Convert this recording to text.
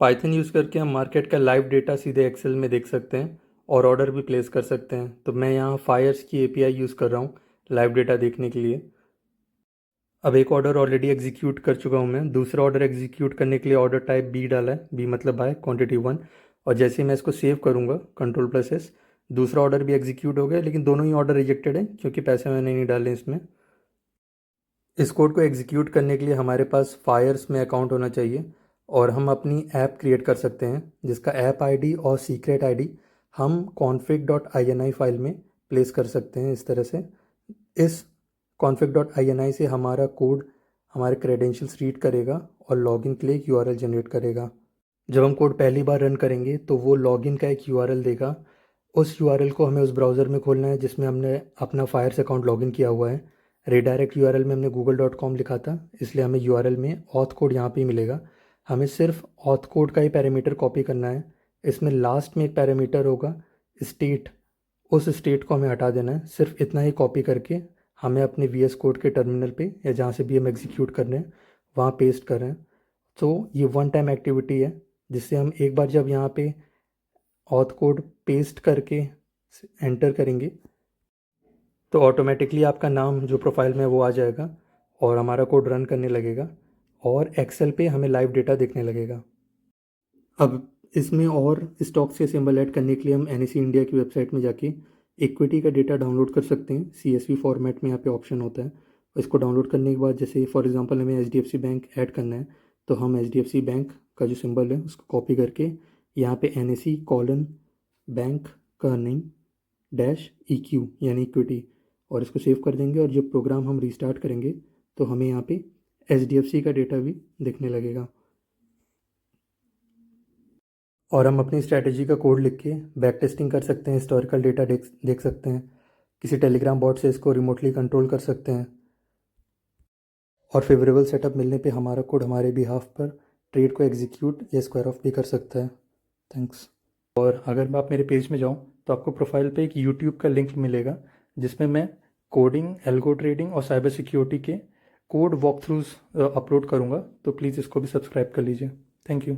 Python use करके हम market का लाइव डेटा सीधे एक्सेल में देख सकते हैं और ऑर्डर भी प्लेस कर सकते हैं। तो मैं यहाँ फायर्स की एपीआई यूज़ कर रहा हूँ लाइव डेटा देखने के लिए। अब एक ऑर्डर ऑलरेडी एग्जीक्यूट कर चुका हूँ मैं। दूसरा ऑर्डर एग्जीक्यूट करने के लिए ऑर्डर टाइप बी डाला है, बी मतलब बाय क्वांटिटी 1। और जैसे ही मैं इसको सेव करूँगा Ctrl+S, दूसरा ऑर्डर भी एग्जीक्यूट हो गया, लेकिन दोनों ही ऑर्डर रिजेक्टेड है क्योंकि पैसे मैंने नहीं डाले इसमें। इस कोड को एग्जीक्यूट करने के लिए हमारे पास फायर्स में अकाउंट होना चाहिए और हम अपनी ऐप क्रिएट कर सकते हैं जिसका ऐप आईडी और सीक्रेट आईडी हम config.ini फाइल में प्लेस कर सकते हैं इस तरह से। इस config.ini से हमारा कोड हमारे क्रेडेंशियल्स रीड करेगा और लॉगिन के लिए एक यूआरएल जनरेट करेगा। जब हम कोड पहली बार रन करेंगे तो वो लॉगिन का एक यूआरएल देगा। उस यूआरएल को हमें उस ब्राउज़र में खोलना है जिसमें हमने अपना फायर्स अकाउंट लॉगिन किया हुआ है। रिडायरेक्ट यूआरएल में हमने google.com लिखा था, इसलिए हमें यूआरएल में ऑथ कोड यहाँ पे ही मिलेगा। हमें सिर्फ ऑथ कोड का ही पैरामीटर कॉपी करना है। इसमें लास्ट में एक पैरामीटर होगा स्टेट, उस स्टेट को हमें हटा देना है। सिर्फ इतना ही कॉपी करके हमें अपने वीएस कोड के टर्मिनल पे या जहाँ से भी हम एग्जीक्यूट कर रहे हैं वहाँ पेस्ट कर रहे हैं। तो ये वन टाइम एक्टिविटी है जिससे हम एक बार जब यहाँ पे ऑथ कोड पेस्ट करके एंटर करेंगे तो ऑटोमेटिकली आपका नाम जो प्रोफाइल में है वो आ जाएगा और हमारा कोड रन करने लगेगा और एक्सेल पे हमें लाइव डेटा दिखने लगेगा। अब इसमें और स्टॉक्स के सिंबल ऐड करने के लिए हम NSE इंडिया की वेबसाइट में जाके इक्विटी का डेटा डाउनलोड कर सकते हैं। CSV फॉर्मेट में यहाँ पे ऑप्शन होता है। इसको डाउनलोड करने के बाद जैसे फॉर एग्जांपल हमें HDFC बैंक ऐड करना है तो हम HDFC बैंक का जो सिंबल है उसको कॉपी करके यहाँ पे NSE बैंक का अर्निंग डैश EQ यानी इक्विटी और इसको सेव कर देंगे। और जब प्रोग्राम हम रीस्टार्ट करेंगे तो हमें यहाँ पे HDFC का डेटा भी दिखने लगेगा और हम अपनी स्ट्रैटेजी का कोड लिख के बैक टेस्टिंग कर सकते हैं, हिस्टोरिकल डेटा देख सकते हैं, किसी टेलीग्राम बॉट से इसको रिमोटली कंट्रोल कर सकते हैं और फेवरेबल सेटअप मिलने पे हमारा कोड हमारे बिहाफ पर ट्रेड को एग्जीक्यूट या स्क्वायर ऑफ भी कर सकता है। थैंक्स। और अगर मैं आप मेरे पेज में जाऊँ तो आपको प्रोफाइल पे एक यूट्यूब का लिंक मिलेगा जिसमें मैं कोडिंग, एल्गो ट्रेडिंग और साइबर सिक्योरिटी के कोड वॉक थ्रूज अपलोड करूँगा, तो प्लीज़ इसको भी सब्सक्राइब कर लीजिए। Thank you.